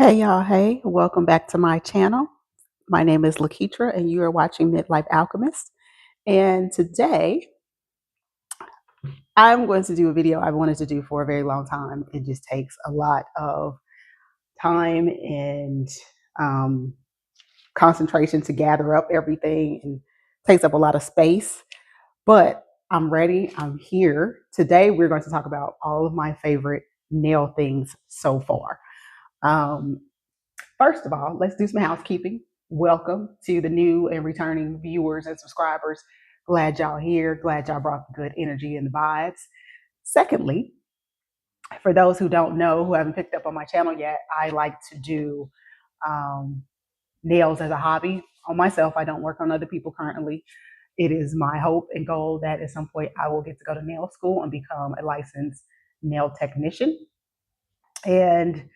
Hey y'all, hey, welcome back to my channel. My name is Lakeitra and you are watching Midlife Alchemist. And today I'm going to do a video I've wanted to do for a very long time. It just takes a lot of time and um, concentration to gather up everything and takes up a lot of space. But I'm ready, I'm here. Today we're going to talk about all of my favorite nail things so far. Um, First of all, let's do some housekeeping. Welcome to the new and returning viewers and subscribers. Glad y'all here. Glad y'all brought the good energy and the vibes. Secondly, for those who don't know, who haven't picked up on my channel yet, I like to do um, nails as a hobby on myself. I don't work on other people currently. It is my hope and goal that at some point I will get to go to nail school and become a licensed nail technician. And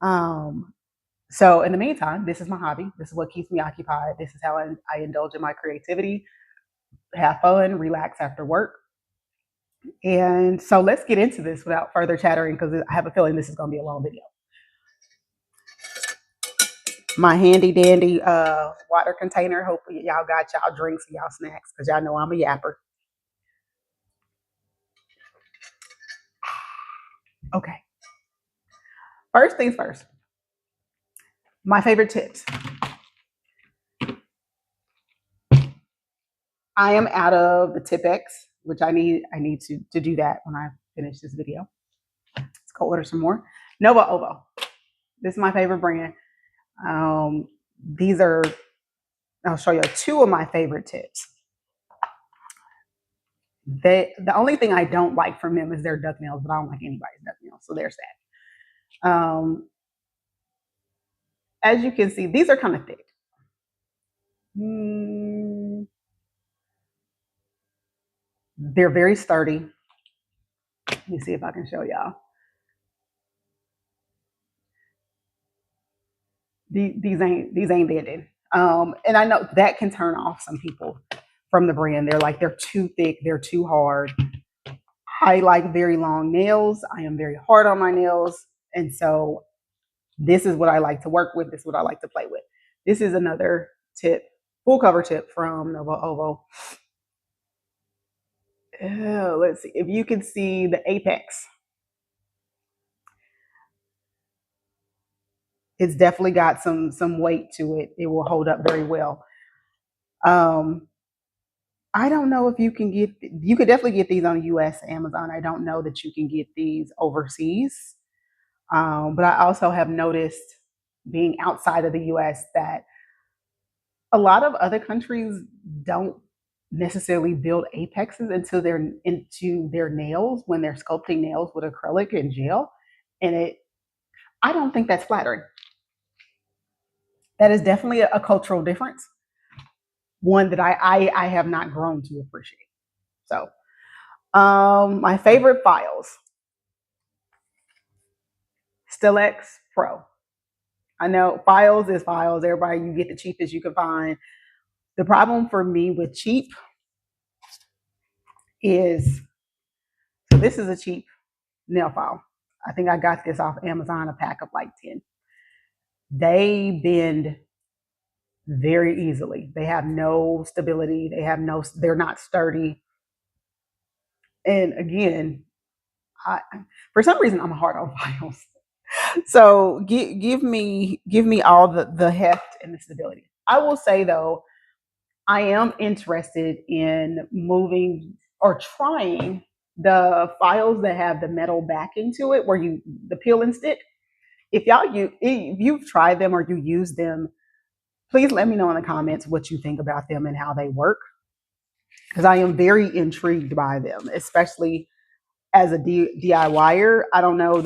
um, So in the meantime, this is my hobby. This is what keeps me occupied. This is how I indulge in my creativity, have fun, relax after work. And so let's get into this without further chattering because I have a feeling this is going to be a long video. My handy dandy water container. Hopefully y'all got y'all drinks and y'all snacks because y'all know I'm a yapper. Okay. First things first. My favorite tips. I am out of the Tipex, which I need to do that when I finish this video. Let's go order some more. Nova Ovo. This is my favorite brand. These are, I'll show you two of my favorite tips. The only thing I don't like from them is their duck nails, but I don't like anybody's duck nails. So there's that. As you can see, these are kind of thick. They're very sturdy. Let me see if I can show y'all. These ain't bending. And I know that can turn off some people from the brand. They're like, they're too thick, they're too hard. I like very long nails. I am very hard on my nails. And so this is what I like to work with. This is what I like to play with. This is another tip, full cover tip from Nova Ovo. Let's see if you can see the apex. It's definitely got some weight to it. It will hold up very well. I don't know if you could definitely get these on US Amazon. I don't know that you can get these overseas. But I also have noticed being outside of the US that a lot of other countries don't necessarily build apexes into their nails when they're sculpting nails with acrylic and gel. And I don't think that's flattering. That is definitely a cultural difference, one that I have not grown to appreciate. So my favorite files, Stilex Pro. I know files is files. Everybody, you get the cheapest you can find. The problem for me with cheap is, so this is a cheap nail file. I think I got this off Amazon, a pack of like 10. They bend very easily. They have no stability. They're not sturdy. And again, for some reason, I'm hard on files. So give me all the heft and the stability. I will say though, I am interested in moving or trying the files that have the metal backing to it, where the peel and stick. If you've tried them or you use them, please let me know in the comments what you think about them and how they work, because I am very intrigued by them, especially as a DIYer. I don't know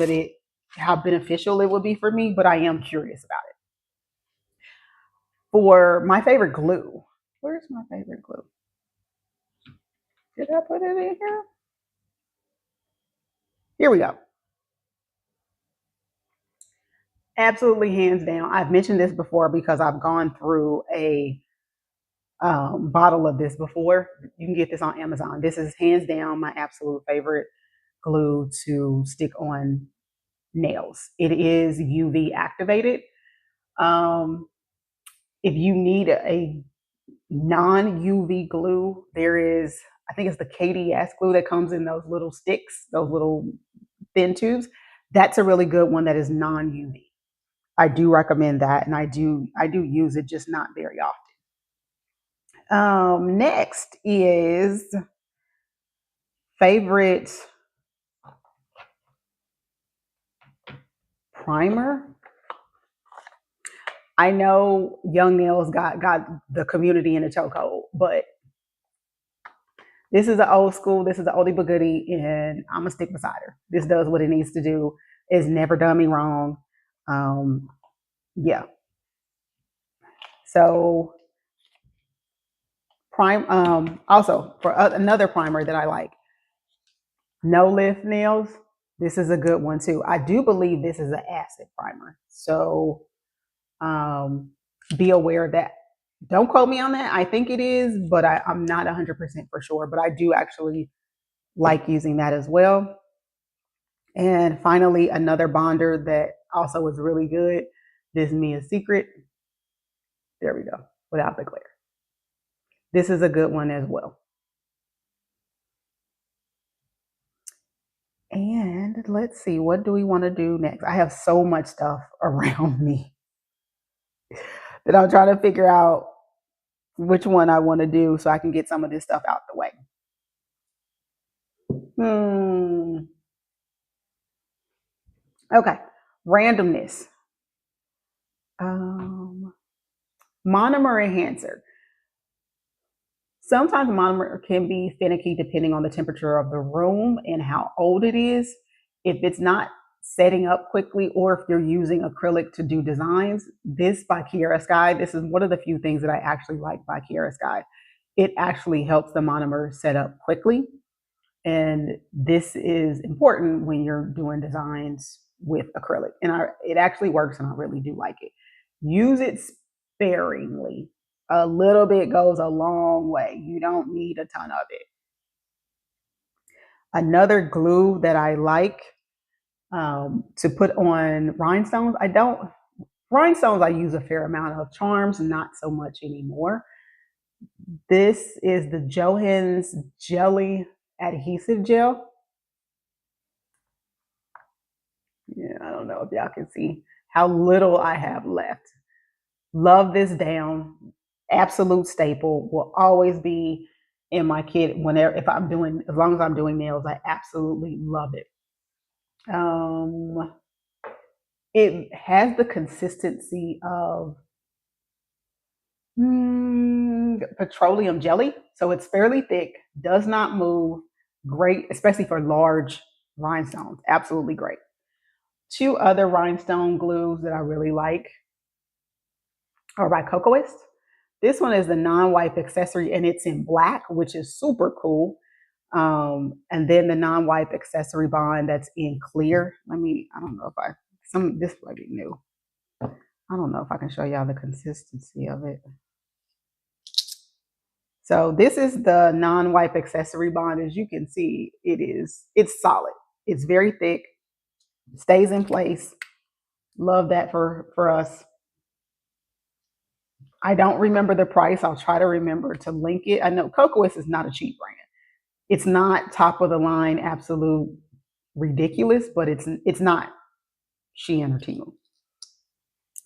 how beneficial it would be for me, but I am curious about it. For my favorite glue, where's my favorite glue? Did I put it in here? Here we go. Absolutely, hands down. I've mentioned this before because I've gone through a bottle of this before. You can get this on Amazon. This is hands down my absolute favorite glue to stick on nails. It is UV activated. Um, if you need a non UV glue, there is, I think it's the KDS glue that comes in those little sticks, those little thin tubes. That's a really good one that is non UV. I do recommend that, and I do use it, just not very often. Next is favorite primer. I know Young Nails got the community in a chokehold, but this is an old school. This is an oldie but goodie, and I'm gonna stick beside her. This does what it needs to do. It's never done me wrong. Um, yeah. So prime. Also for another primer that I like, No Lift Nails. This is a good one too. I do believe this is an acid primer, so um, be aware of that. Don't quote me on that. I think it is, but I'm not 100% for sure. But I do actually like using that as well. And finally, another bonder that also is really good. This is Mia's Secret. There we go. Without the glare. This is a good one as well. And let's see, what do we want to do next? I have so much stuff around me that I'm trying to figure out which one I want to do so I can get some of this stuff out the way. Okay. Randomness. Um, Monomer enhancer. Sometimes monomer can be finicky depending on the temperature of the room and how old it is. If it's not setting up quickly, or if you're using acrylic to do designs, this by Kiara Sky, this is one of the few things that I actually like by Kiara Sky. It actually helps the monomer set up quickly. And this is important when you're doing designs with acrylic. And it actually works, and I really do like it. Use it sparingly. A little bit goes a long way. You don't need a ton of it. Another glue that I like to put on rhinestones. Rhinestones I use a fair amount of. Charms, not so much anymore. This is the Johans Jelly Adhesive Gel. Yeah, I don't know if y'all can see how little I have left. Love this down. Absolute staple. Will always be in my kit whenever, if I'm doing, as long as I'm doing nails. I absolutely love it. Um, it has the consistency of petroleum jelly, so it's fairly thick, does not move. Great, especially for large rhinestones. Absolutely great. Two other rhinestone glues that I really like are by Cocoist. This one is the non-wipe accessory, and it's in black, which is super cool. And then the non-wipe accessory bond that's in clear. I don't know if this might be new. I don't know if I can show y'all the consistency of it. So this is the non-wipe accessory bond. As you can see, it's solid. It's very thick, stays in place. Love that for us. I don't remember the price. I'll try to remember to link it. I know Cocoist is not a cheap brand. It's not top of the line, absolute ridiculous, but it's not Shein or Temu.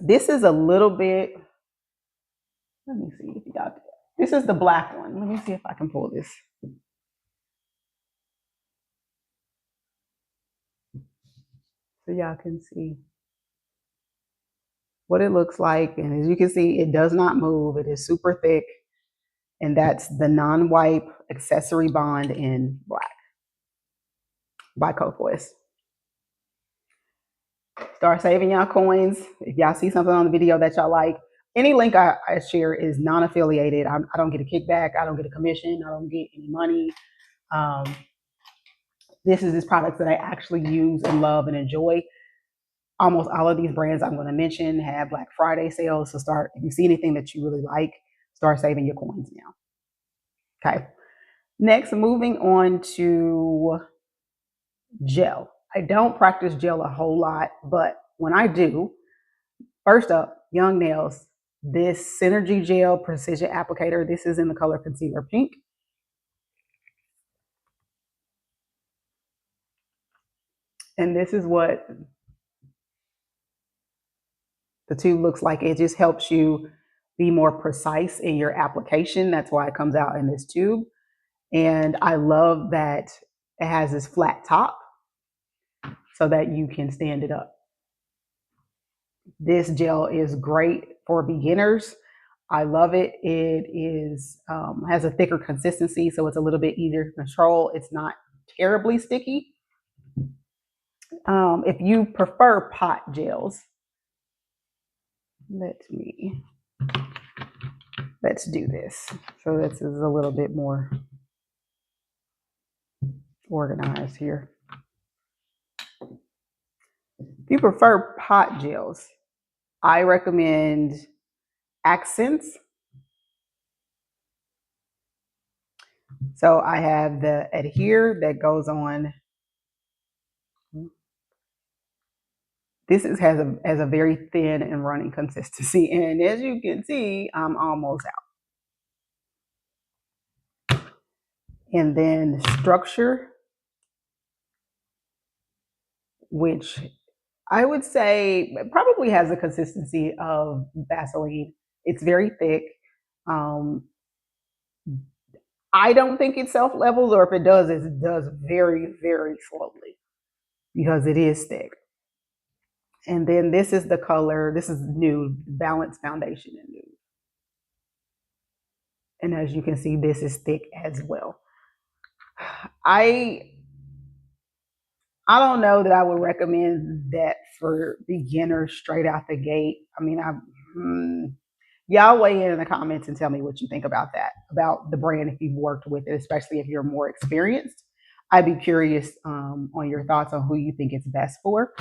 This is a little bit. Let me see if you got that. This is the black one. Let me see if I can pull this. So y'all can see what it looks like. And as you can see, it does not move. It is super thick. And that's the non-wipe accessory bond in black by Cocoist. Start saving y'all coins. If y'all see something on the video that y'all like, any link I share is non-affiliated. I don't get a kickback. I don't get a commission. I don't get any money. This is products that I actually use and love and enjoy. Almost all of these brands I'm going to mention have Black Friday sales. So if you see anything that you really like, start saving your coins now. Okay. Next, moving on to gel. I don't practice gel a whole lot, but when I do, first up, Young Nails, this Synergy Gel Precision Applicator. This is in the color Concealer Pink. And this is what the tube looks like. It just helps you be more precise in your application. That's why it comes out in this tube. And I love that it has this flat top so that you can stand it up. This gel is great for beginners. I love it. It is has a thicker consistency, so it's a little bit easier to control. It's not terribly sticky. If you prefer pot gels, let's do this. So this is a little bit more organized here. If you prefer pot gels, I recommend Accents. So I have the Adhere that goes on. This has a very thin and running consistency. And as you can see, I'm almost out. And then Structure, which I would say probably has a consistency of Vaseline. It's very thick. I don't think it self levels, or if it does, it does very, very slowly because it is thick. And then this is the color, this is Nude, Balanced Foundation in Nude. And as you can see, this is thick as well. I don't know that I would recommend that for beginners straight out the gate. I mean, y'all weigh in the comments and tell me what you think about that, about the brand if you've worked with it, especially if you're more experienced. I'd be curious on your thoughts on who you think it's best for.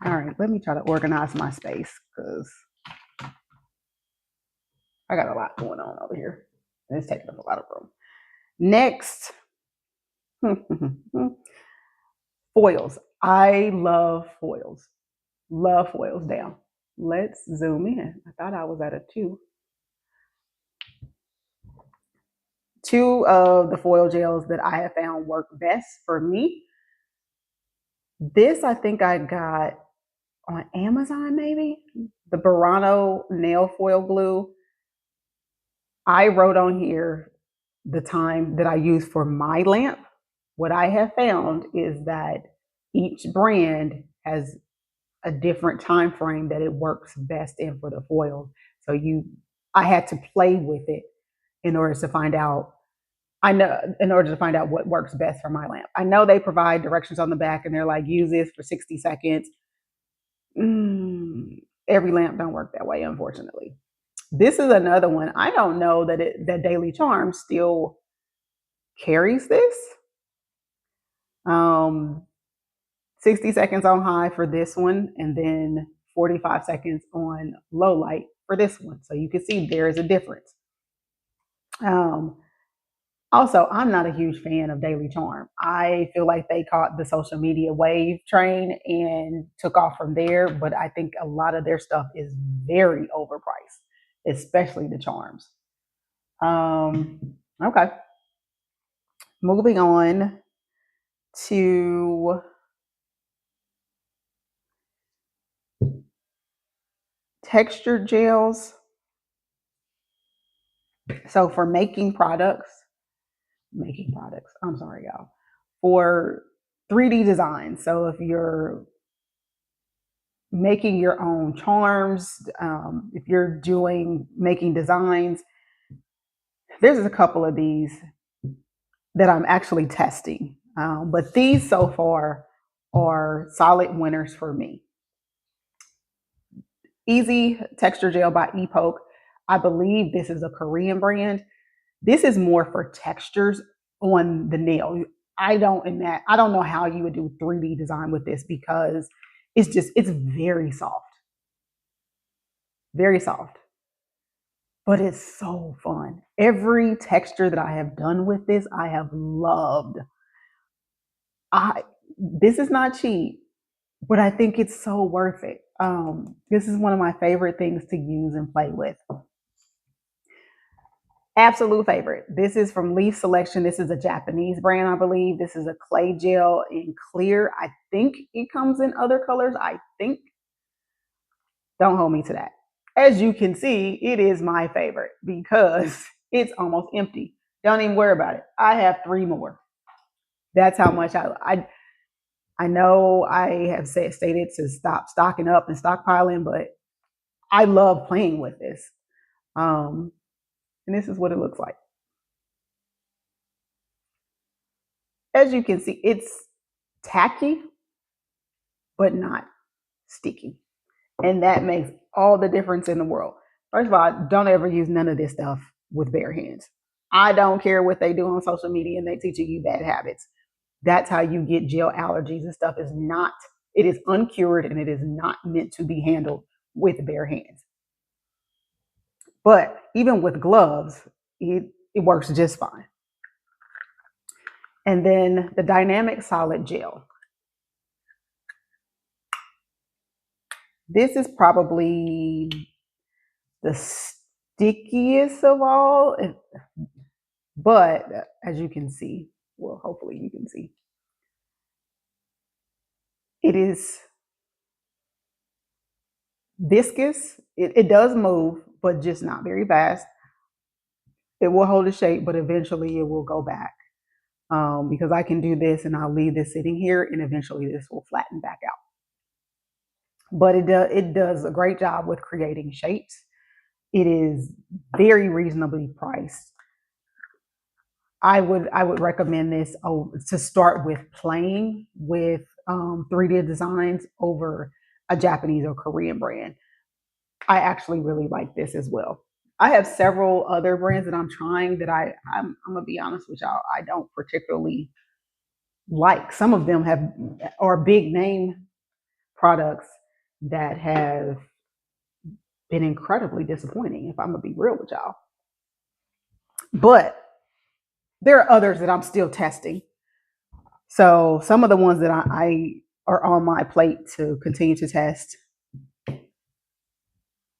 All right, let me try to organize my space because I got a lot going on over here. And it's taking up a lot of room. Next, foils. I love foils. Love foils down. Let's zoom in. I thought I was at a 2. 2 of the foil gels that I have found work best for me. This I think I got on Amazon, maybe. The Burano nail foil glue. I wrote on here the time that I use for my lamp. What I have found is that each brand has a different time frame that it works best in for the foil. So I had to play with it in order to find out. In order to find out what works best for my lamp. I know they provide directions on the back and they're like, use this for 60 seconds. Every lamp don't work that way, unfortunately. This is another one. I don't know that Daily Charm still carries this. 60 seconds on high for this one, and then 45 seconds on low light for this one. So you can see there is a difference. Also, I'm not a huge fan of Daily Charm. I feel like they caught the social media wave train and took off from there, but I think a lot of their stuff is very overpriced, especially the charms. Okay. Moving on to texture gels. So for making products, I'm sorry, y'all, for 3D design. So if you're making your own charms, if you're making designs, there's a couple of these that I'm actually testing. But these so far are solid winners for me. Easy Texture Gel by Epoch. I believe this is a Korean brand. This is more for textures on the nail. I don't know how you would do 3D design with this because it's very soft. Very soft. But it's so fun. Every texture that I have done with this, I have loved. This is not cheap, but I think it's so worth it. This is one of my favorite things to use and play with. Absolute favorite. This is from Leaf Selection. This is a Japanese brand, I believe. This is a clay gel in clear. I think it comes in other colors. I think. Don't hold me to that. As you can see, it is my favorite because it's almost empty. Don't even worry about it. I have 3 more. That's how much I know I have stated to stop stocking up and stockpiling, but I love playing with this. And this is what it looks like. As you can see, it's tacky, but not sticky. And that makes all the difference in the world. First of all, don't ever use none of this stuff with bare hands. I don't care what they do on social media and they teaching you bad habits. That's how you get gel allergies and stuff. Is not, it is uncured and it is not meant to be handled with bare hands. But even with gloves, it works just fine. And then the dynamic solid gel. This is probably the stickiest of all, but as you can see, well, hopefully you can see, it is viscous. It does move, but just not very fast. It will hold a shape, but eventually it will go back. Because I can do this and I'll leave this sitting here and eventually this will flatten back out. But it does a great job with creating shapes. It is very reasonably priced. I would recommend this to start with playing with 3D designs over a Japanese or Korean brand. I actually really like this as well. I have several other brands that I'm trying that I'm gonna be honest with y'all, I don't particularly like. Some of them are big name products that have been incredibly disappointing, if I'm gonna be real with y'all. But there are others that I'm still testing. So some of the ones that I are on my plate to continue to test.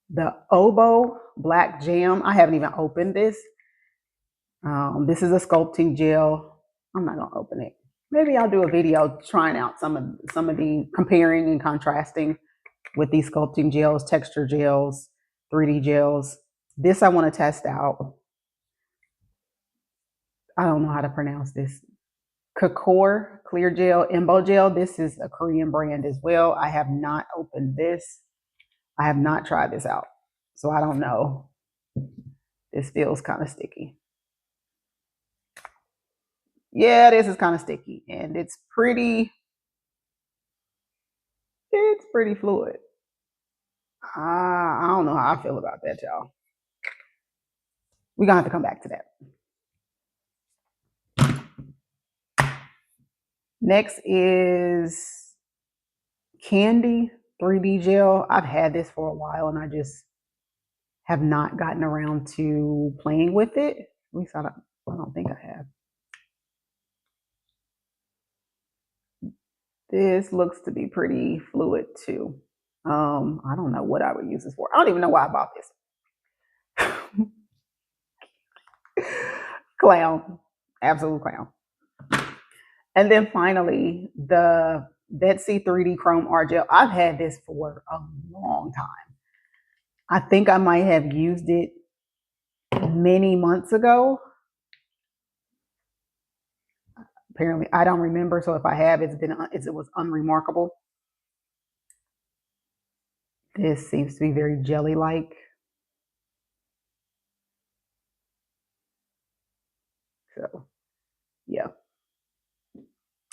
The Obo Black Jam. I haven't even opened this. This is a sculpting gel. I'm not gonna open it. Maybe I'll do a video trying out some of the comparing and contrasting with these sculpting gels, texture gels, 3D gels. This I want to test out. I don't know how to pronounce this. Kakor Clear Gel, Embo Gel. This is a Korean brand as well. I have not opened this. I have not tried this out. So I don't know. This feels kind of sticky. Yeah, this is kind of sticky and it's pretty fluid. I don't know how I feel about that, y'all. We're gonna have to come back to that. Next is Candy 3D Gel. I've had this for a while and I just have not gotten around to playing with it. At least I don't think I have. This looks to be pretty fluid too. I don't know what I would use this for. I don't even know why I bought this. Clown, absolute clown. And then finally, the Betsy 3D Chrome Art Gel. I've had this for a long time. I think I might have used it many months ago. Apparently, I don't remember. So if I have, it was unremarkable. This seems to be very jelly-like. So, yeah,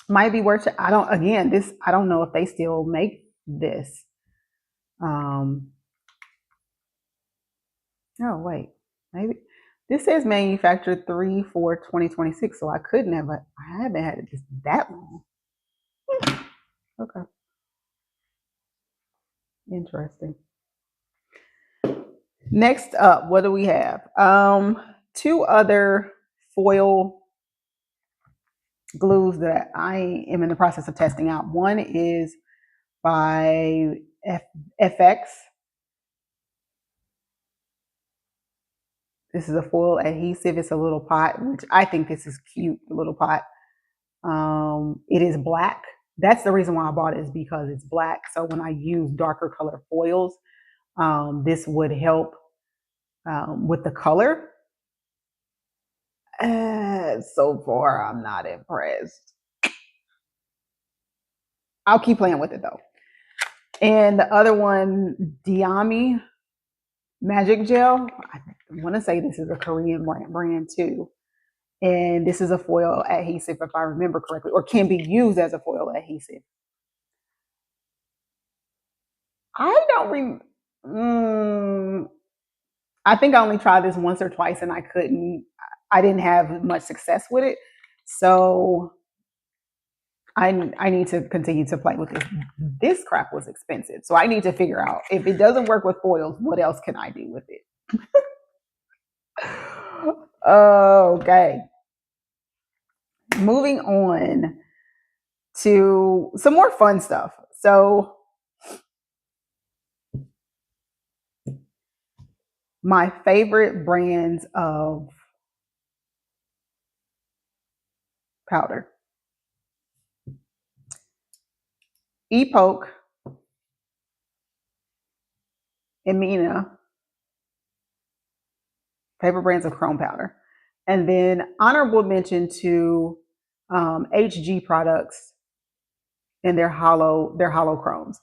might be worth it. I don't know if they still make this. Oh wait, maybe this says manufactured 3/4/2026, so I haven't had it just that long. Okay, interesting. Next up, what do we have? Two other foil glues that I am in the process of testing out. One is by FX. This is a foil adhesive. It's a little pot, which I think this is cute, the little pot. It is black. That's the reason why I bought it, is because it's black. So when I use darker color foils, this would help with the color. So far, I'm not impressed. I'll keep playing with it though. And the other one, Diami Magic Gel. I want to say this is a Korean brand too. And this is a foil adhesive, if I remember correctly, or can be used as a foil adhesive. I don't remember. I think I only tried this once or twice, and I didn't have much success with it. So I need to continue to play with this. This crap was expensive, so I need to figure out, if it doesn't work with foils, what else can I do with it? Okay. Moving on to some more fun stuff. So my favorite brands of powder: Epoch, and Mina, favorite brands of chrome powder. And then honorable mention to HG products and their hollow chromes.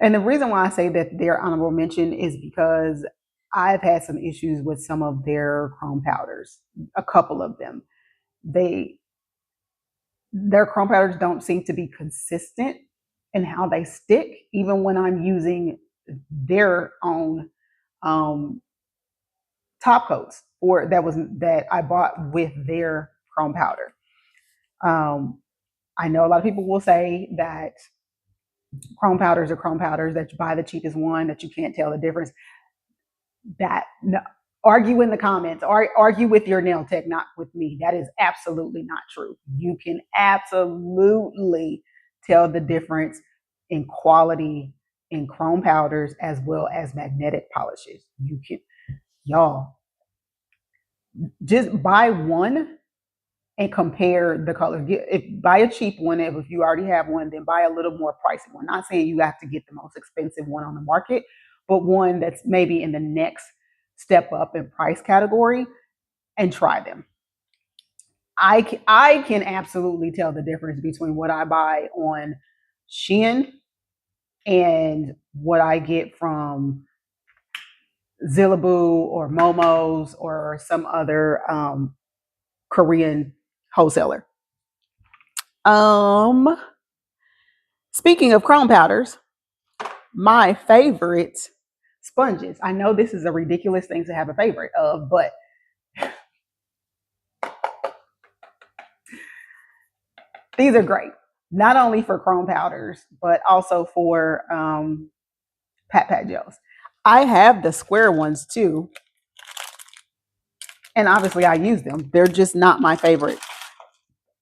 And the reason why I say that they're honorable mention is because I've had some issues with some of their chrome powders, a couple of them. Their chrome powders don't seem to be consistent in how they stick, even when I'm using their own top coats that I bought with their chrome powder. I know a lot of people will say that chrome powders are chrome powders, that you buy the cheapest one, that you can't tell the difference. That no, argue in the comments, or argue with your nail tech, not with me. That is absolutely not true. You can absolutely tell the difference in quality in chrome powders as well as magnetic polishes. You can, y'all, just buy one and compare the colors. Buy a cheap one. If you already have one, then buy a little more pricey one. Not saying you have to get the most expensive one on the market, but one that's maybe in the next step up in price category, and try them. I can absolutely tell the difference between what I buy on Shein and what I get from Zillaboo or Momo's or some other Korean wholesaler. Speaking of chrome powders, my favorite sponges. I know this is a ridiculous thing to have a favorite of, but these are great. Not only for chrome powders, but also for pat gels. I have the square ones too, and obviously I use them. They're just not my favorite.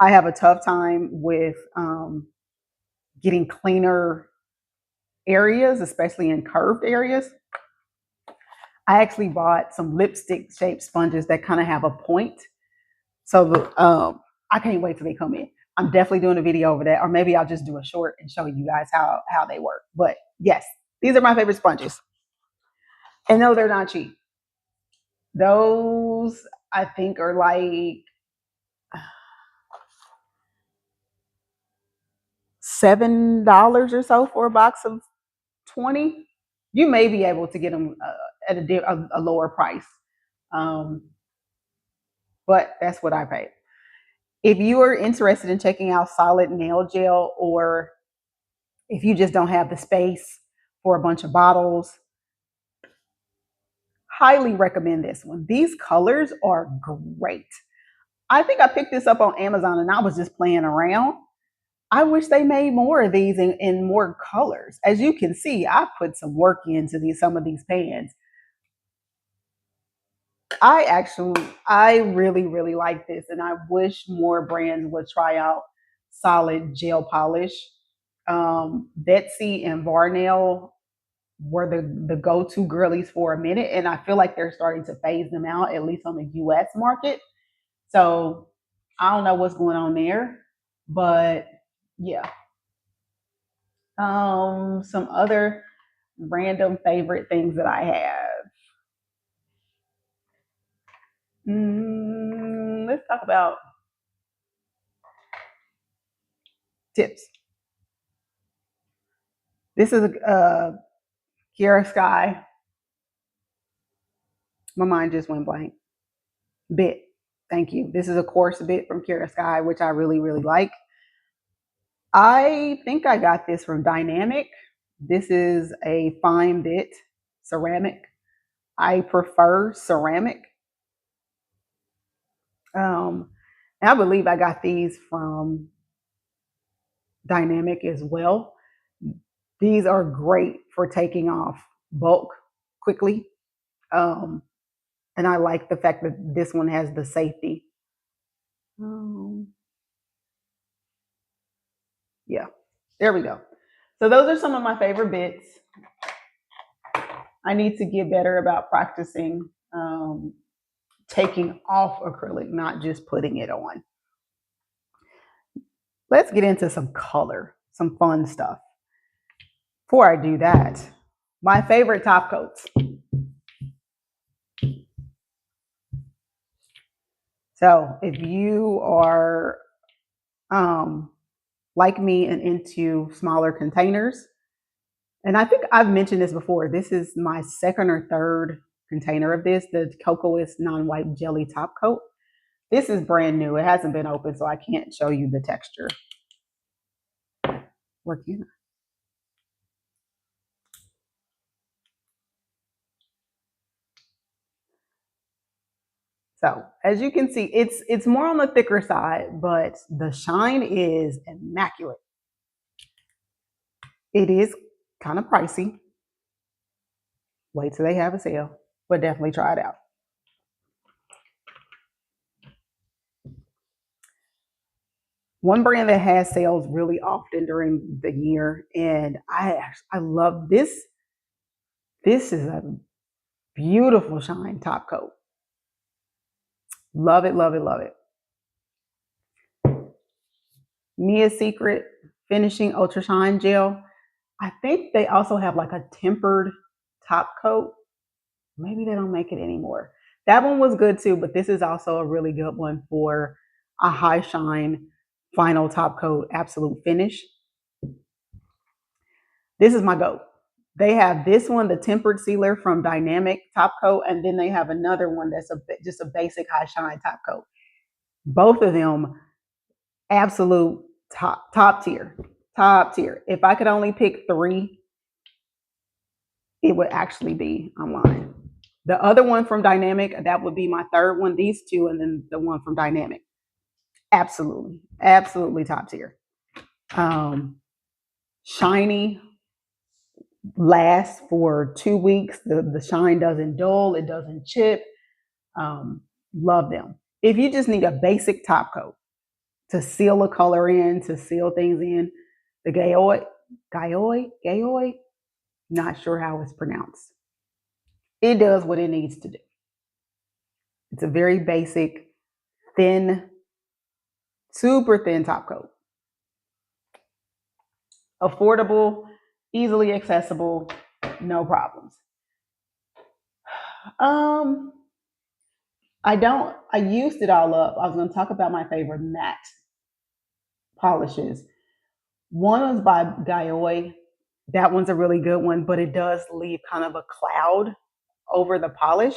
I have a tough time with getting cleaner areas, especially in curved areas. I actually bought some lipstick shaped sponges that kind of have a point. So I can't wait till they come in. I'm definitely doing a video over that, or maybe I'll just do a short and show you guys how they work. But yes, these are my favorite sponges. And no, they're not cheap. Those I think are like $7 or so for a box of 20. You may be able to get them at a lower price, but that's what I paid. If you are interested in checking out solid nail gel, or if you just don't have the space for a bunch of bottles, highly recommend this one. These colors are great. I think I picked this up on Amazon and I was just playing around. I wish they made more of these in more colors. As you can see, I put some work into some of these pans. I really, really like this, and I wish more brands would try out solid gel polish. Betsy and Varnell were the go-to girlies for a minute, and I feel like they're starting to phase them out, at least on the US market. So I don't know what's going on there, but yeah. Some other random favorite things that I have. Let's talk about tips. This is a Kiara Sky. My mind just went blank. Bit. Thank you. This is a coarse bit from Kiara Sky, which I really, really like. I think I got this from Dynamic. This is a fine bit ceramic. I prefer ceramic. And I believe I got these from Dynamic as well. These are great for taking off bulk quickly. Um, and I like the fact that this one has the safety. Um, yeah, there we go. So those are some of my favorite bits. I need to get better about practicing taking off acrylic, not just putting it on. Let's get into some color, some fun stuff. Before I do that, my favorite top coats. So if you are like me and into smaller containers, and I think I've mentioned this before, this is my second or third container of this, the Cocoa Non-White Jelly Top Coat. This is brand new. It hasn't been open, so I can't show you the texture. Where can I? So as you can see, it's more on the thicker side, but the shine is immaculate. It is kind of pricey. Wait till they have a sale, but definitely try it out. One brand that has sales really often during the year, and I love this. This is a beautiful shine top coat. Love it, love it, love it. Mia Secret Finishing Ultra Shine Gel. I think they also have like a tempered top coat. Maybe they don't make it anymore. That one was good too, but this is also a really good one for a high shine final top coat absolute finish. This is my goat. They have this one, the tempered sealer from Dynamic top coat, and then they have another one that's just a basic high shine top coat. Both of them absolute top tier, top tier. If I could only pick three, it would actually be online. The other one from Dynamic, that would be my third one. These two, and then the one from Dynamic. Absolutely, absolutely top tier. Shiny lasts for 2 weeks. The shine doesn't dull, it doesn't chip. Love them. If you just need a basic top coat to seal a color in, to seal things in, the Gaoi, not sure how it's pronounced. It does what it needs to do. It's a very basic, thin, super thin top coat. Affordable, easily accessible, no problems. Um, I used it all up. I was going to talk about my favorite matte polishes. One was by Gaoi. That one's a really good one, but it does leave kind of a cloud over the polish.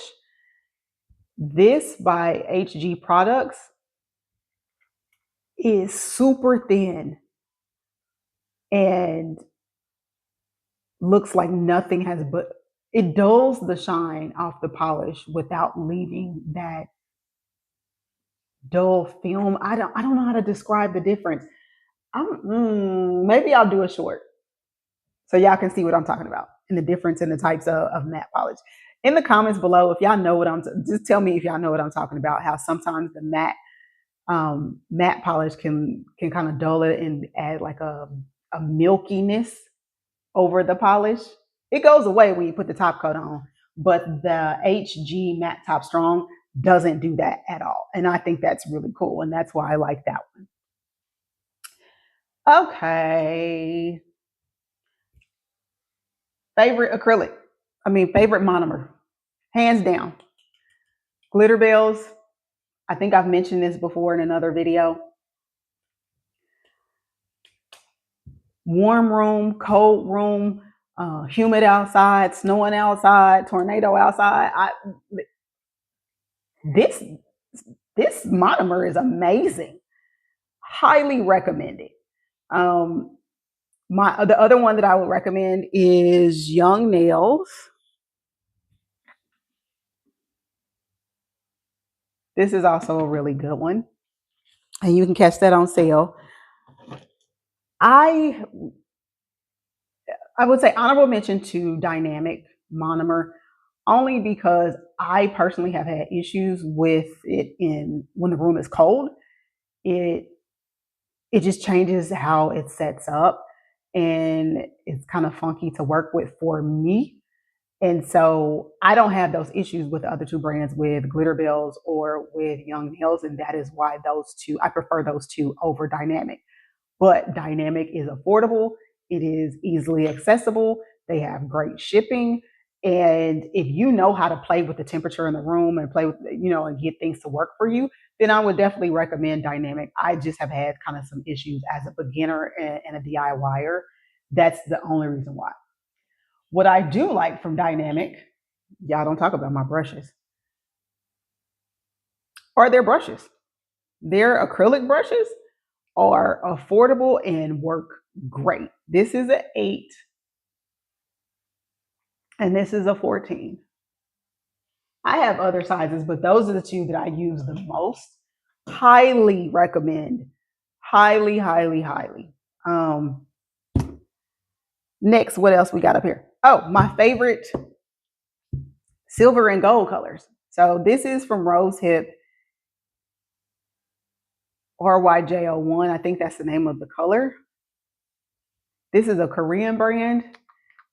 This by HG Products is super thin and looks like nothing has but it dulls the shine off the polish without leaving that dull film. I don't know how to describe the difference. Maybe I'll do a short so y'all can see what I'm talking about and the difference in the types of matte polish. In the comments below, if y'all know what just tell me if y'all know what I'm talking about. How sometimes the matte polish can kind of dull it and add like a milkiness over the polish. It goes away when you put the top coat on, but the HG Matte Top Strong doesn't do that at all. And I think that's really cool. And that's why I like that one. Okay. Favorite acrylic. Favorite monomer. Hands down. Glitter Bells. I think I've mentioned this before in another video. Warm room, cold room, humid outside, snowing outside, tornado outside. This monomer is amazing. Highly recommended. The other one that I would recommend is Young Nails. This is also a really good one, and you can catch that on sale. I would say honorable mention to Dynamic Monomer, only because I personally have had issues with it when the room is cold. It just changes how it sets up, and it's kind of funky to work with for me. And so I don't have those issues with the other two brands, with Glitter Bells or with Young Nails, and that is why I prefer those two over Dynamic. But Dynamic is affordable, it is easily accessible, they have great shipping, and if you know how to play with the temperature in the room and play with, and get things to work for you, then I would definitely recommend Dynamic. I just have had kind of some issues as a beginner and a DIYer. That's the only reason why. What I do like from Dynamic, y'all don't talk about my brushes, or their brushes. Their acrylic brushes are affordable and work great. This is an 8 and this is a 14. I have other sizes, but those are the two that I use the most. Highly recommend. Highly, highly, highly. Next, what else we got up here? Oh, my favorite silver and gold colors. So this is from Rose Hip RYJ01. I think that's the name of the color. This is a Korean brand.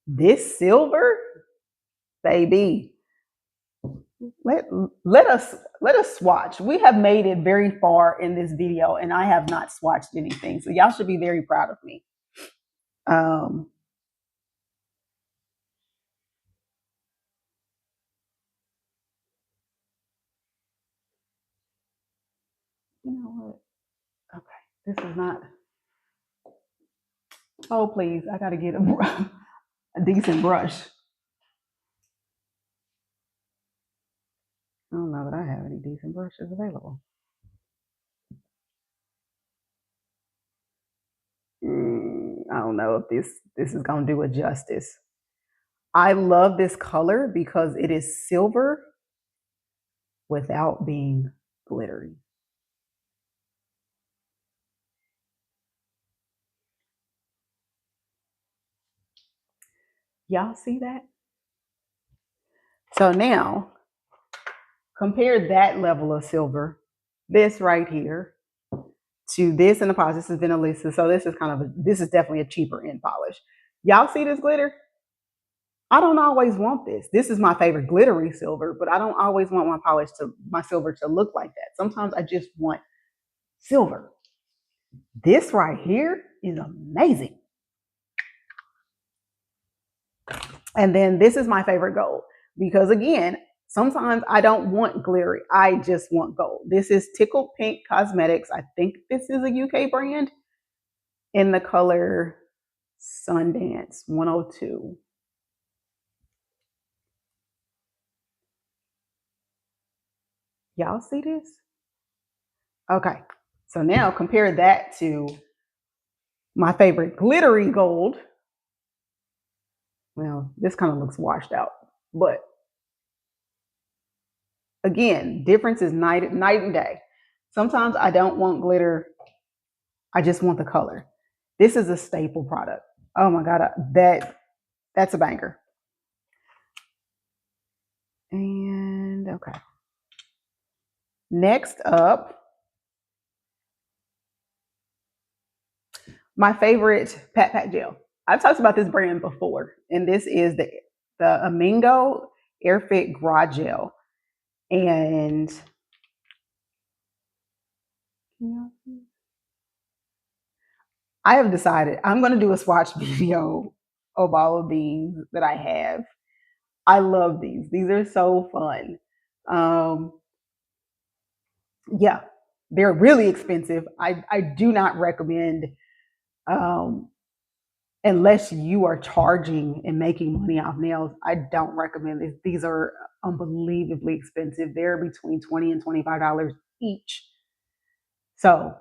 This silver, baby. Let us swatch. We have made it very far in this video, and I have not swatched anything. So y'all should be very proud of me. You know what? Okay, this is not. Oh, please, I got to get a decent brush. I don't know that I have any decent brushes available. I don't know if this is going to do it justice. I love this color because it is silver without being glittery. Y'all see that? So now compare that level of silver, this right here, to this in the polish. This is Vanillisa. So this is definitely a cheaper end polish. Y'all see this glitter? I don't always want this. This is my favorite glittery silver, but I don't always want my silver to look like that. Sometimes I just want silver. This right here is amazing. And then this is my favorite gold because, again, sometimes I don't want glittery. I just want gold. This is Tickled Pink Cosmetics. I think this is a UK brand, in the color Sundance 102. Y'all see this? Okay. So now compare that to my favorite glittery gold. Well, this kind of looks washed out, but again, difference is night and day. Sometimes I don't want glitter. I just want the color. This is a staple product. Oh my God, that's a banger. And okay. Next up, my favorite Pat gel. I've talked about this brand before, and this is the Amingo Airfit Gras Gel. And I have decided I'm going to do a swatch video of all of these that I have. I love these. These are so fun. Um, yeah, they're really expensive. I do not recommend, um, unless you are charging and making money off nails. I don't recommend this. These are unbelievably expensive. They're between $20 and $25 each. So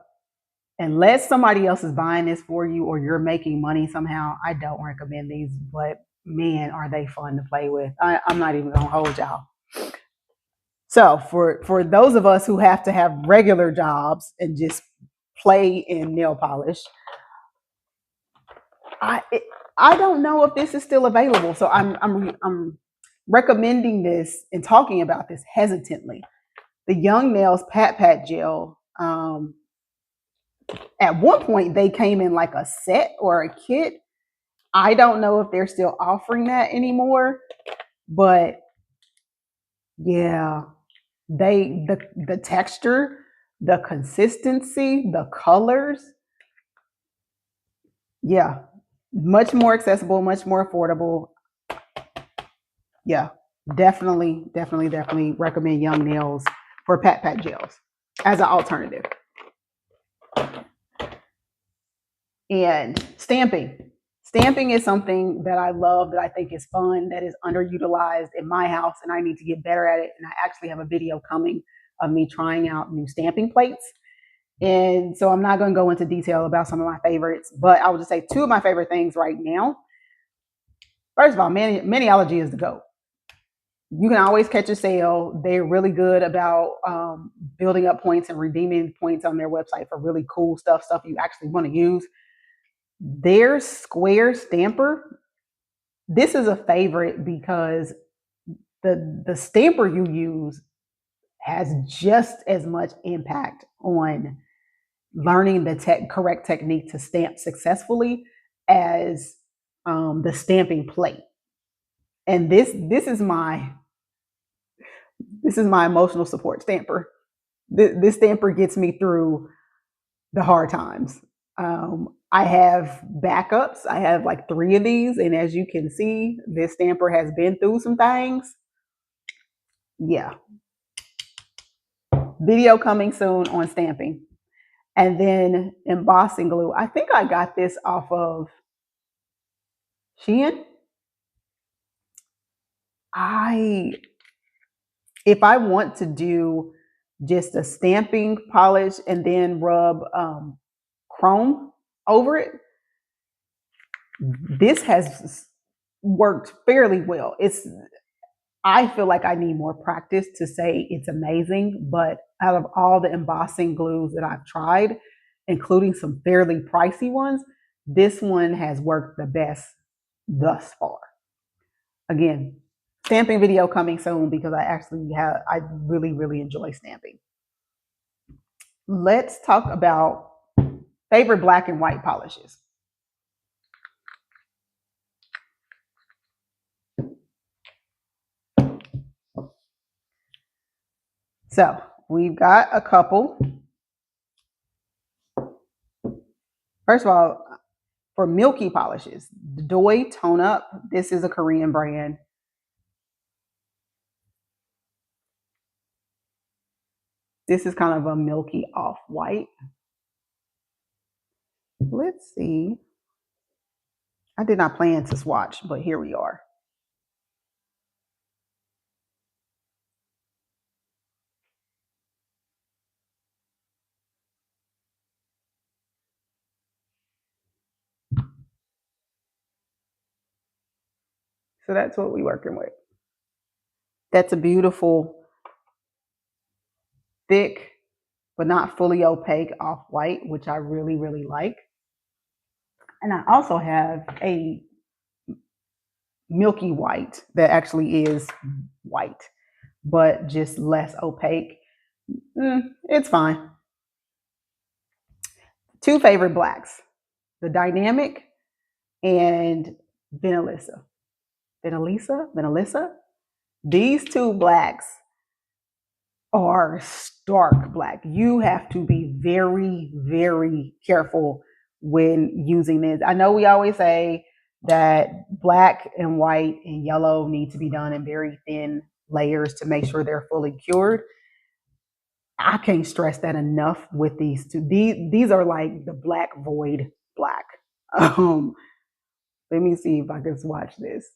unless somebody else is buying this for you or you're making money somehow, I don't recommend these. But man, are they fun to play with. I'm not even gonna hold y'all. So for those of us who have to have regular jobs and just play in nail polish, I I don't know if this is still available. So I'm recommending this and talking about this hesitantly. The Young Nails Pat Gel. At one point, they came in like a set or a kit. I don't know if they're still offering that anymore, but yeah, the texture, the consistency, the colors, yeah, much more accessible, much more affordable. Yeah, definitely recommend Young Nails for Pat gels as an alternative. And stamping. Stamping is something that I love, that I think is fun, that is underutilized in my house, and I need to get better at it. And I actually have a video coming of me trying out new stamping plates. And so I'm not going to go into detail about some of my favorites, but I will just say two of my favorite things right now. First of all, Maniology is the GOAT. You can always catch a sale. They're really good about building up points and redeeming points on their website for really cool stuff you actually want to use. Their square stamper, this is a favorite because the stamper you use has just as much impact on learning the correct technique to stamp successfully as the stamping plate. And this is my emotional support stamper. This stamper gets me through the hard times. I have backups. I have like 3 of these, and as you can see, this stamper has been through some things. Yeah, video coming soon on stamping. And then embossing glue. I think I got this off of Shein. I If I want to do just a stamping polish and then rub chrome over it, this has worked fairly well. I feel like I need more practice to say it's amazing, but out of all the embossing glues that I've tried, including some fairly pricey ones, this one has worked the best thus far. Again, stamping video coming soon because I really enjoy stamping. Let's talk about favorite black and white polishes. So we've got a couple. First of all, for milky polishes, Doi Tone Up. This is a Korean brand. This is kind of a milky off-white. Let's see. I did not plan to swatch, but here we are. So that's what we're working with. That's a beautiful, thick, but not fully opaque off-white, which I really like. And I also have a milky white that actually is white. but just less opaque. It's fine. Two favorite blacks, the Dynamic and Vanillissa. Vanillissa? These two blacks are stark black. You have to be very, very careful when using this. I know we always say that black and white and yellow need to be done in very thin layers to make sure they're fully cured. I can't stress that enough with these two. These are like the black void black. Um, Let me see if I can swatch this.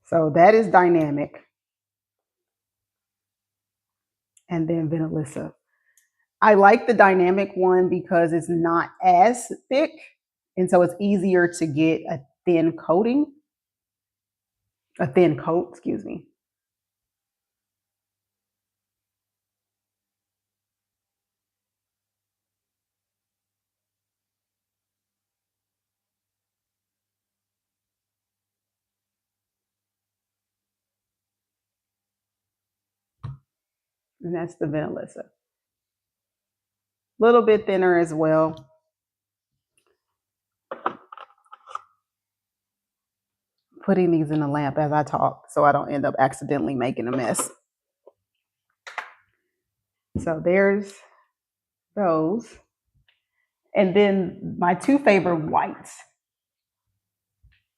So that is Dynamic, and then Vanillissa. I like the Dynamic one because it's not as thick, and so it's easier to get a thin coat, excuse me. And that's the Vanillissa. A little bit thinner as well. Putting these in the lamp as I talk so I don't end up accidentally making a mess. So there's those. And then my two favorite whites.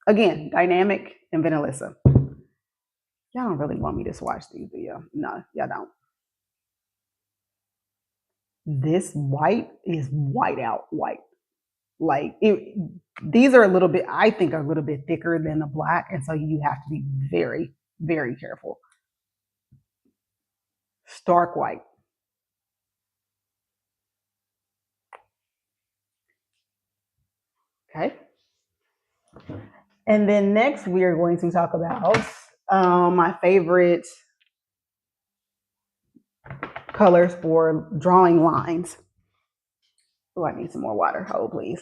Again, Dynamic and Vanillissa. Y'all don't really want me to swatch these, do you? No, y'all don't. This white is white out white. Like it, these are a little bit, I think, are a little bit thicker than the black, and so you have to be very, very careful. Stark white. Okay. And then next we are going to talk about my favorite colors for drawing lines. Oh, I need some more water. Hold, please.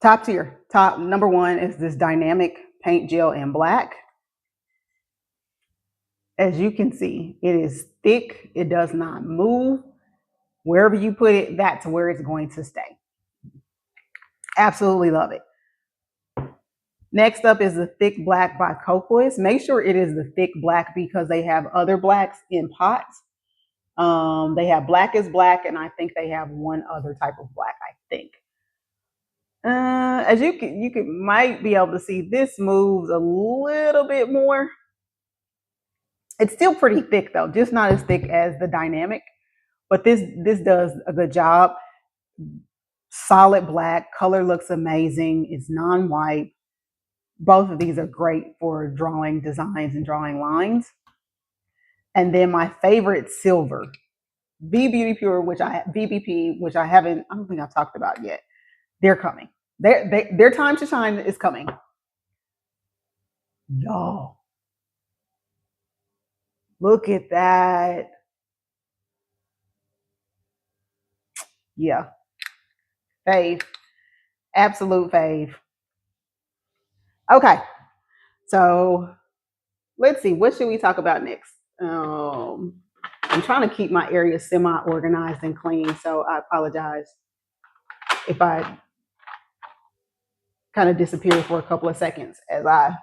Top tier, top number one is this Dynamic paint gel in black. As you can see, it is thick. It does not move. Wherever you put it, that's where it's going to stay. Absolutely love it. Next up is the thick black by Coquist. Make sure it is the thick black because they have other blacks in pots. They have black is black, and I think they have one other type of black, I think. As you might be able to see, this moves a little bit more. It's still pretty thick though, just not as thick as the Dynamic, but this does a good job. Solid black, color looks amazing. It's non-white. Both of these are great for drawing designs and drawing lines. And then my favorite, silver, V Beauty Pure, VBP, which I don't think I've talked about yet. They're coming. Their time to shine is coming. Y'all, look at that. Yeah, fave, absolute fave. Okay, so let's see. What should we talk about next? I'm trying to keep my area semi-organized and clean, so I apologize if I kind of disappear for a couple of seconds as I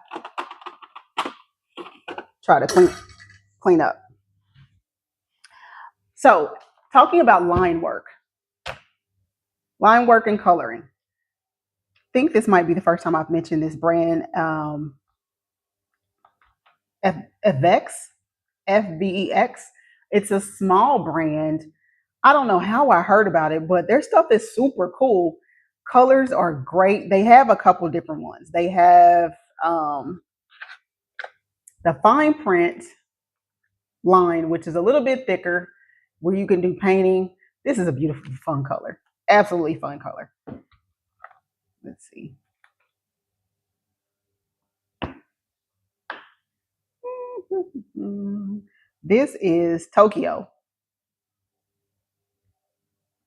try to clean up. So, talking about line work and coloring. I think this might be the first time I've mentioned this brand, FVEX, FVEX. It's a small brand. I don't know how I heard about it, but their stuff is super cool. Colors are great. They have a couple different ones. They have the fine print line, which is a little bit thicker, where you can do painting. This is a beautiful, fun color. Absolutely fun color. Let's see. This is Tokyo.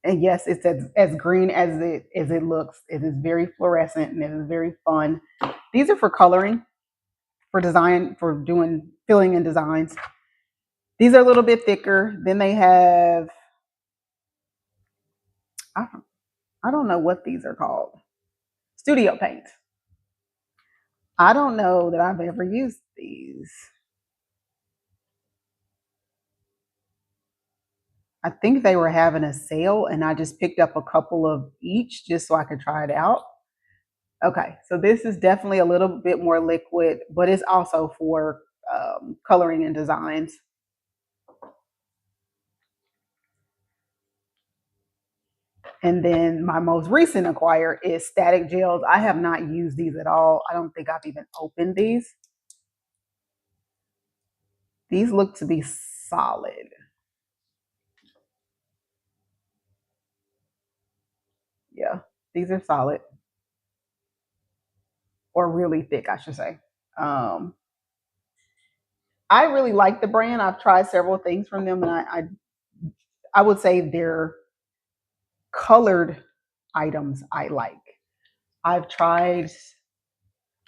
And yes, it's as green as it looks. It is very fluorescent and it is very fun. These are for coloring, for design, for doing filling in designs. These are a little bit thicker. Then they have I don't, I don't know what these are called. Studio paint. I don't know that I've ever used these. I think they were having a sale and I just picked up a couple of each just so I could try it out. Okay, so this is definitely a little bit more liquid, but it's also for coloring and designs. And then my most recent acquire is static gels. I have not used these at all. I don't think I've even opened these. These look to be solid. Yeah, these are solid or really thick, I should say. Um, I really like the brand. I've tried several things from them, and I would say their colored items I like. I've tried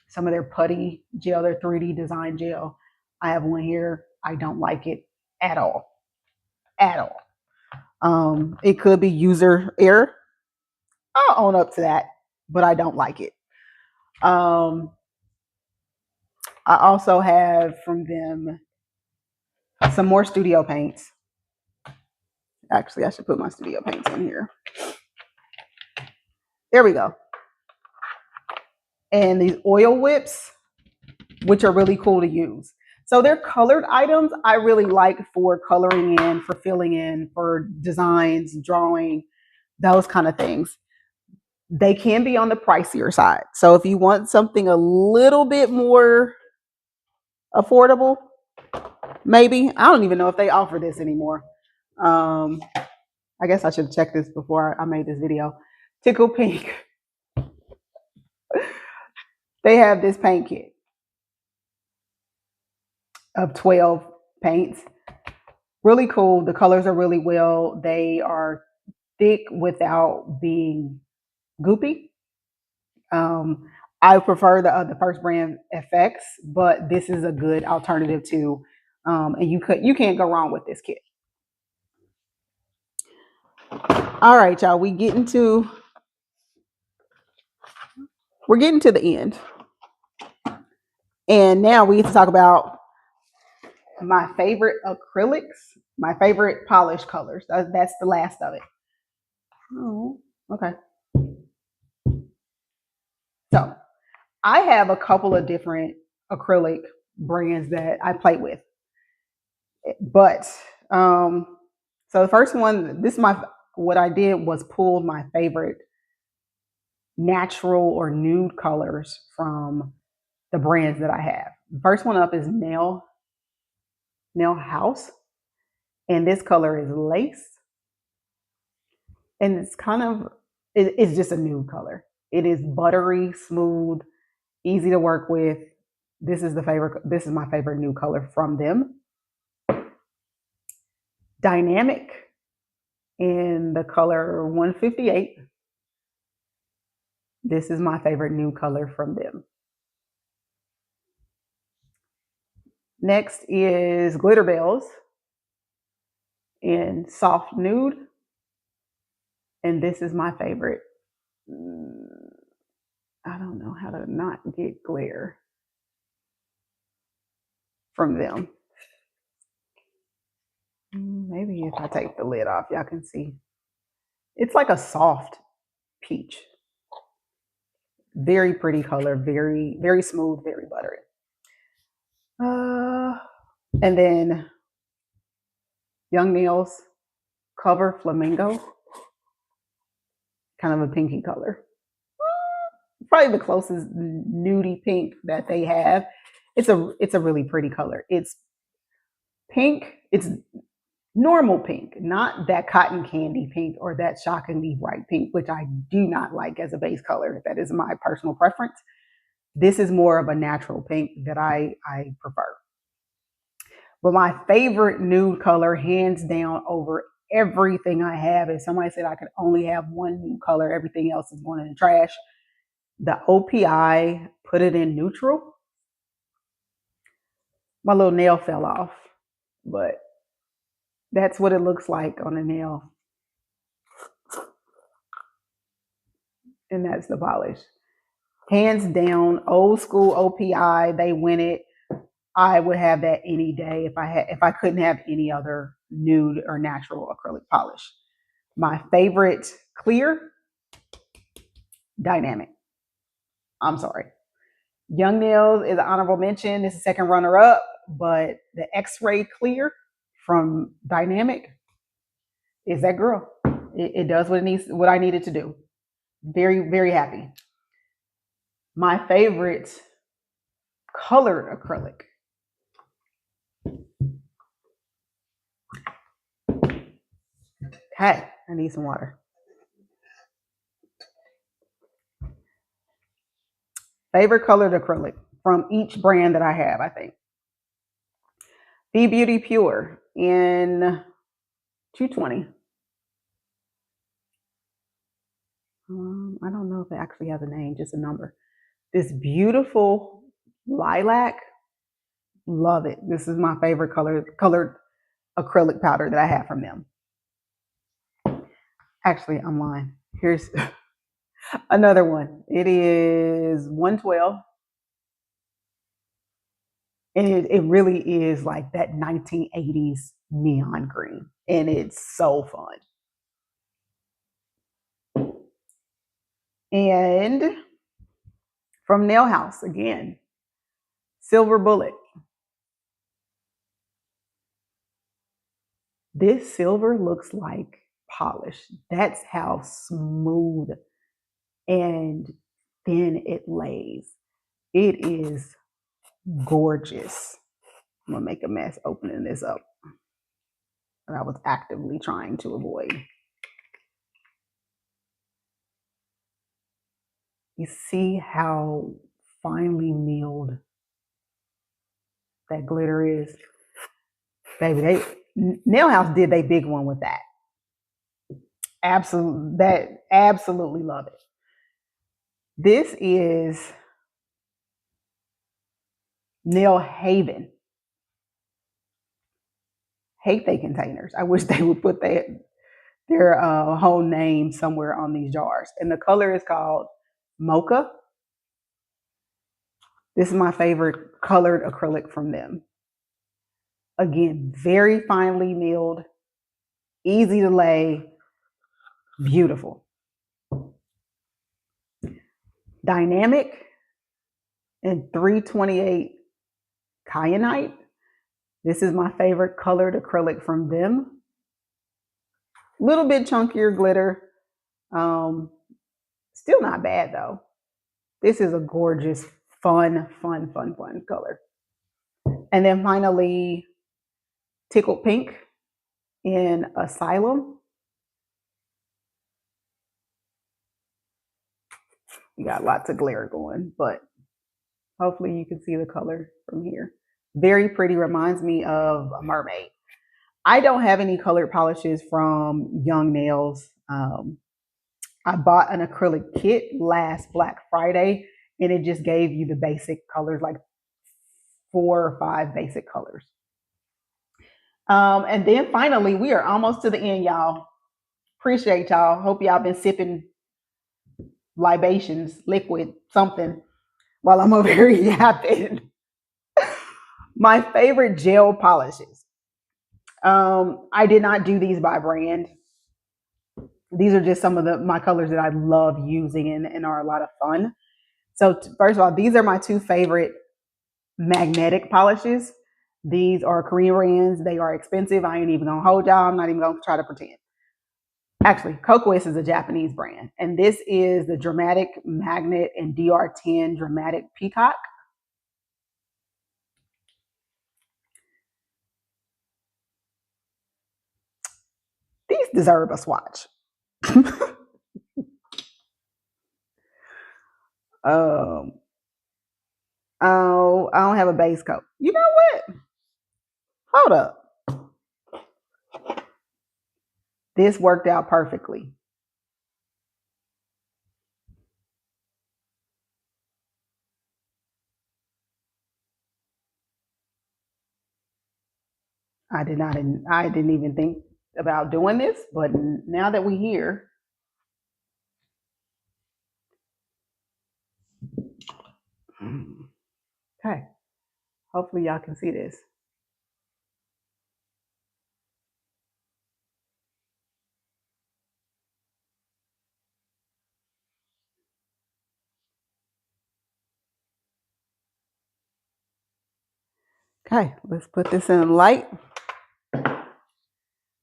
some of their putty gel, their 3D design gel. I have one here. I don't like it at all. At all. It could be user error. I'll own up to that, but I don't like it. Um, I also have from them some more studio paints. Actually, I should put my studio paints in here. There we go. And these oil whips, which are really cool to use. So they're colored items I really like for coloring in, for filling in, for designs, drawing, those kind of things. They can be on the pricier side. So if you want something a little bit more affordable, maybe. I don't even know if they offer this anymore. I guess I should check this before I made this video. Tickle Pink. They have this paint kit of 12 paints. Really cool. The colors are really well. They are thick without being goopy. Um, I prefer the first brand FX, but this is a good alternative too. And you can't go wrong with this kit. All right, y'all. We're getting to the end, and now we get to talk about my favorite acrylics, my favorite polish colors. That's the last of it. Oh, okay. So I have a couple of different acrylic brands that I play with, but so the first one, this is my what I did was pull my favorite natural or nude colors from the brands that I have. The first one up is Nail House, and this color is lace, and it's just a nude color. It is buttery smooth, easy to work with. This is my favorite nude color from them. Dynamic in the color 158. This is my favorite nude color from them. Next is Glitter Bells in soft nude, and this is my favorite. I don't know how to not get glare from them. Maybe if I take the lid off, y'all can see. It's like a soft peach. Very pretty color, very, very smooth, very buttery. And then Young Nails Cover Flamingo, kind of a pinky color. Probably the closest nudie pink that they have. It's a really pretty color. It's pink. normal pink, not that cotton candy pink or that shockingly bright pink, which I do not like as a base color. That is my personal preference. This is more of a natural pink that I prefer. But my favorite nude color, hands down, over everything I have, if somebody said I could only have one nude color, everything else is going in the trash. The OPI, put it in neutral. My little nail fell off, but that's what it looks like on a nail. And that's the polish. Hands down, old school OPI, they win it. I would have that any day if I couldn't have any other nude or natural acrylic polish. My favorite clear, Dynamic. I'm sorry. Young Nails is an honorable mention. It's a second runner up, but the X-ray clear from Dynamic is that girl. It does what I needed to do. Very, very happy. My favorite colored acrylic. Hey, I need some water. Favorite colored acrylic from each brand that I have, I think. Be Beauty Pure in 220. I don't know if it actually has a name, just a number. This beautiful lilac, love it. This is my favorite colored acrylic powder that I have from them. Actually, I'm lying. Here's another one. It is 112. And it really is like that 1980s neon green. And it's so fun. And from Nail House again, Silver Bullet. This silver looks like polish. That's how smooth and thin it lays. It is gorgeous. I'm gonna make a mess opening this up that I was actively trying to avoid. You see how finely milled that glitter is? Baby, Nail House did their big one with that. Absolutely love it. This is Nail Haven. Hate they containers. I wish they would put their whole name somewhere on these jars. And the color is called Mocha. This is my favorite colored acrylic from them. Again, very finely milled, easy to lay, beautiful. Dynamic and 328 Kyanite. This is my favorite colored acrylic from them. A little bit chunkier glitter. Still not bad though. This is a gorgeous, fun color. And then finally, Tickled Pink in Asylum. You got lots of glare going, but hopefully you can see the color from here. Very pretty, reminds me of a mermaid. I don't have any colored polishes from Young Nails. I bought an acrylic kit last Black Friday, and it just gave you the basic colors, like 4 or 5 basic colors. And then finally, we are almost to the end, y'all. Appreciate y'all. Hope y'all been sipping libations, liquid, something, while I'm over here yapping. My favorite gel polishes. I did not do these by brand. These are just some of my colors that I love using and are a lot of fun. So first of all, these are my 2 favorite magnetic polishes. These are Korean brands. They are expensive. I ain't even gonna hold y'all. I'm not even gonna try to pretend. Actually, Cocois is a Japanese brand, and this is the Dramatic Magnet and DR10 Dramatic Peacock. deserve a swatch. um, oh, I don't have a base coat. You know what? Hold up. This worked out perfectly. I did not. I didn't even think about doing this, but now that we're here, okay. Hopefully, y'all can see this. Okay, let's put this in light.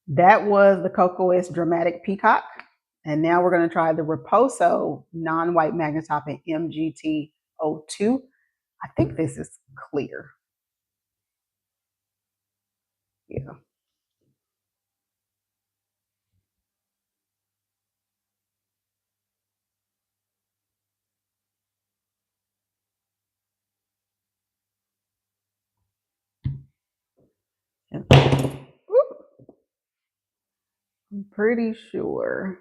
That was the Cocoas Dramatic Peacock. And now we're going to try the Reposo Non-White Magnetop in MGT02. I think this is clear. Yeah. I'm pretty sure.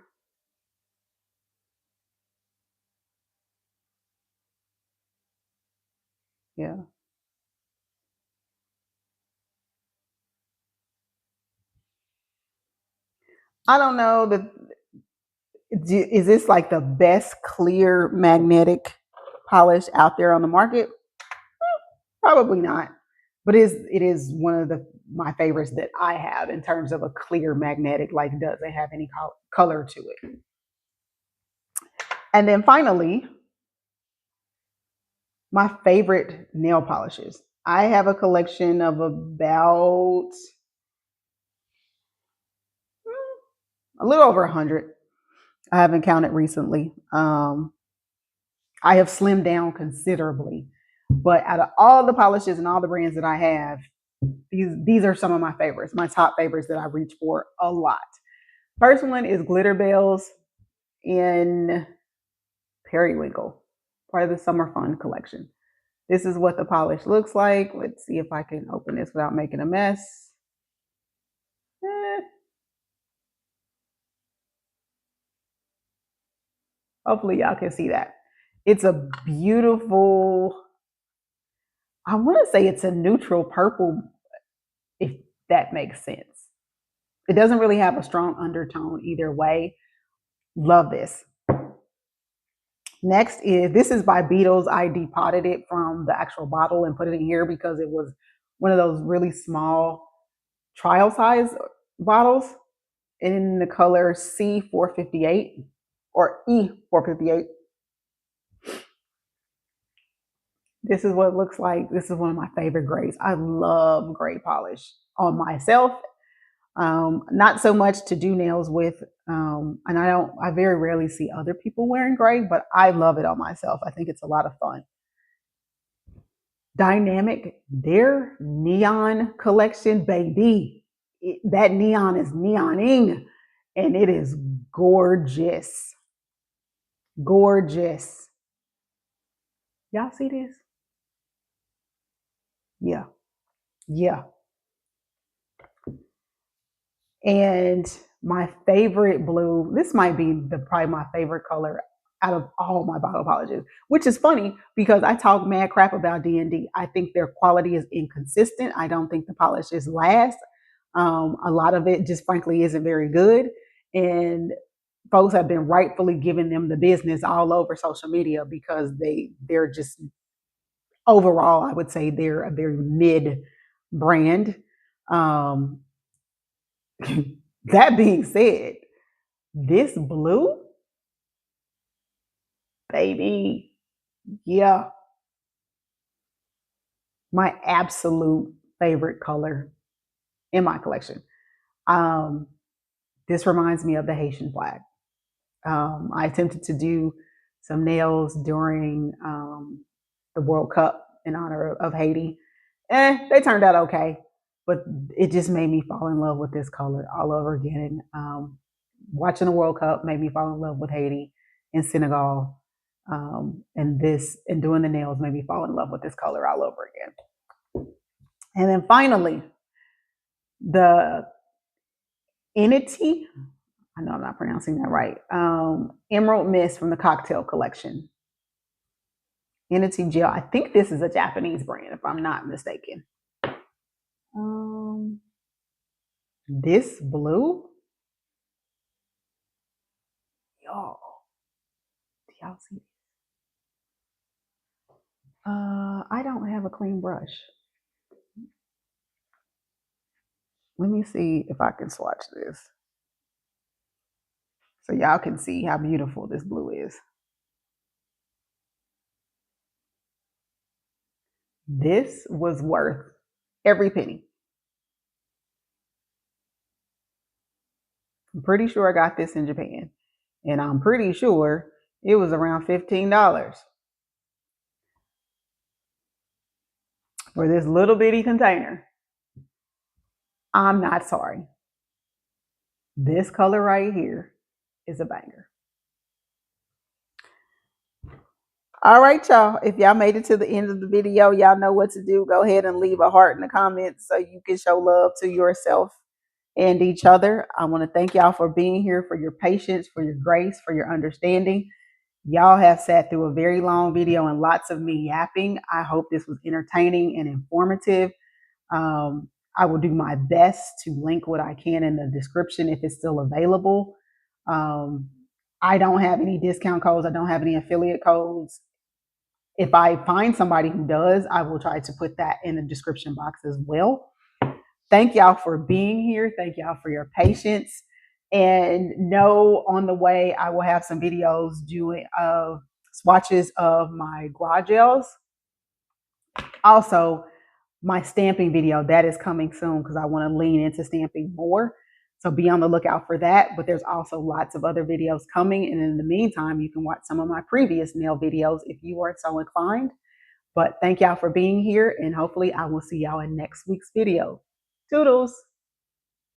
Yeah. I don't know that. Is this like the best clear magnetic polish out there on the market? Probably not. But it is one of my favorites that I have in terms of a clear magnetic. Like, does it have any color to it? And then finally, my favorite nail polishes. I have a collection of about a little over 100. I haven't counted recently. I have slimmed down considerably, but out of all the polishes and all the brands that I have, these are some of my favorites, my top favorites that I reach for a lot. First one is Glitter Bells in Periwinkle, part of the Summer Fun collection. This is what the polish looks like. Let's see if I can open this without making a mess. Eh. Hopefully y'all can see that. It's a beautiful, I want to say it's a neutral purple, if that makes sense. It doesn't really have a strong undertone either way. Love this. Next is, this is by Beetles. I depotted it from the actual bottle and put it in here because it was one of those really small trial size bottles in the color C458 or E458. This is what it looks like. This is one of my favorite grays. I love gray polish on myself. Not so much to do nails with, and I very rarely see other people wearing gray, but I love it on myself. I think it's a lot of fun. Dynamic, their neon collection, baby. That neon is neoning, and it is gorgeous. Gorgeous. Y'all see this? Yeah. Yeah. And my favorite blue, this might be probably my favorite color out of all my bottle polishes, which is funny because I talk mad crap about D&D. I think their quality is inconsistent. I don't think the polishes last. A lot of it just frankly isn't very good. And folks have been rightfully giving them the business all over social media because they're just overall, I would say they're a very mid brand. Um, that being said, this blue, baby, yeah, my absolute favorite color in my collection. Um, this reminds me of the Haitian flag. I attempted to do some nails during the World Cup in honor of Haiti. They turned out okay. but it just made me fall in love with this color all over again. Watching the World Cup made me fall in love with Haiti and Senegal. And doing the nails made me fall in love with this color all over again. And then finally, the Entity, I know I'm not pronouncing that right, Emerald Mist from the Cocktail Collection. Entity Gel. I think this is a Japanese brand, if I'm not mistaken. This blue, y'all, do y'all see? I don't have a clean brush. Let me see if I can swatch this so y'all can see how beautiful this blue is. This was worth every penny. I'm pretty sure I got this in Japan, and I'm pretty sure it was around $15 for this little bitty container. I'm not sorry. This color right here is a banger. All right, y'all. If y'all made it to the end of the video, y'all know what to do. Go ahead and leave a heart in the comments so you can show love to yourself and each other. I want to thank y'all for being here, for your patience, for your grace, for your understanding. Y'all have sat through a very long video and lots of me yapping. I hope this was entertaining and informative. I will do my best to link what I can in the description if it's still available. I don't have any discount codes. I don't have any affiliate codes. If I find somebody who does, I will try to put that in the description box as well. Thank y'all for being here. Thank y'all for your patience. And know on the way, I will have some videos doing swatches of my gua gels. Also, my stamping video, that is coming soon because I want to lean into stamping more. So be on the lookout for that. But there's also lots of other videos coming. And in the meantime, you can watch some of my previous nail videos if you are so inclined. But thank y'all for being here. And hopefully I will see y'all in next week's video. Toodles.